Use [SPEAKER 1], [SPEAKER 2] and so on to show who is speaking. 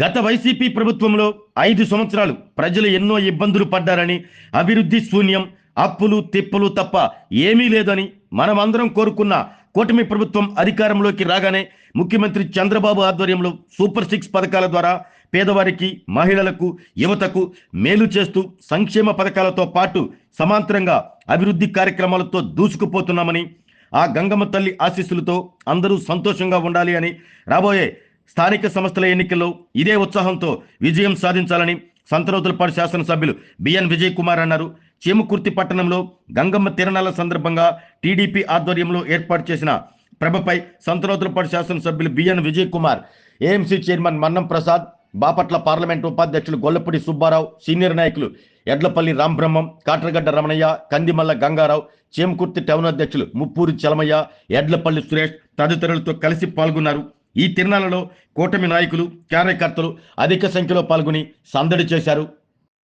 [SPEAKER 1] గత వైసీపీ ప్రభుత్వంలో 5 సంవత్సరాలు ప్రజలు ఎన్నో ఇబ్బందులు పడ్డారని, అభివృద్ధి శూన్యం, అప్పులు తిప్పలు తప్ప ఏమీ లేదని మనమందరం కోరుకున్న కూటమి ప్రభుత్వం అధికారంలోకి రాగానే ముఖ్యమంత్రి చంద్రబాబు ఆధ్వర్యంలో సూపర్ 6 పథకాల ద్వారా పేదవారికి, మహిళలకు, యువతకు మేలు చేస్తూ సంక్షేమ పథకాలతో పాటు సమాంతరంగా అభివృద్ధి కార్యక్రమాలతో దూసుకుపోతున్నామని, ఆ గంగమ్మ తల్లి ఆశీస్సులతో అందరూ సంతోషంగా ఉండాలి అని, రాబోయే స్థానిక సంస్థల ఎన్నికల్లో ఇదే ఉత్సాహంతో విజయం సాధించాలని సంతనూతలపాడు శాసనసభ్యులు బిఎన్ విజయ్ కుమార్ అన్నారు. చీమకుర్తి పట్టణంలో గంగమ్మ తిరణాల సందర్భంగా టీడీపీ ఆధ్వర్యంలో ఏర్పాటు చేసిన ప్రభపై సంతనూతలపాడు శాసనసభ్యులు B N Vijay Kumar, AMC chairman Mannam Prasad, Bapatla parliament ఉపాధ్యక్షులు గొల్లపూడి సుబ్బారావు, సీనియర్ నాయకులు ఎడ్లపల్లి రాంబ్రహ్మం, కాట్రగడ్డ రమణయ్య, కందిమల్ల గంగారావు, చీమకుర్తి టౌన్ అధ్యక్షులు ముప్పూరి చలమయ్య, ఎడ్లపల్లి సురేష్ తదితరులతో కలిసి పాల్గొన్నారు. ఈ తిరణాలలో కూటమి నాయకులు, కార్యకర్తలు అధిక సంఖ్యలో పాల్గొని సందడి చేశారు.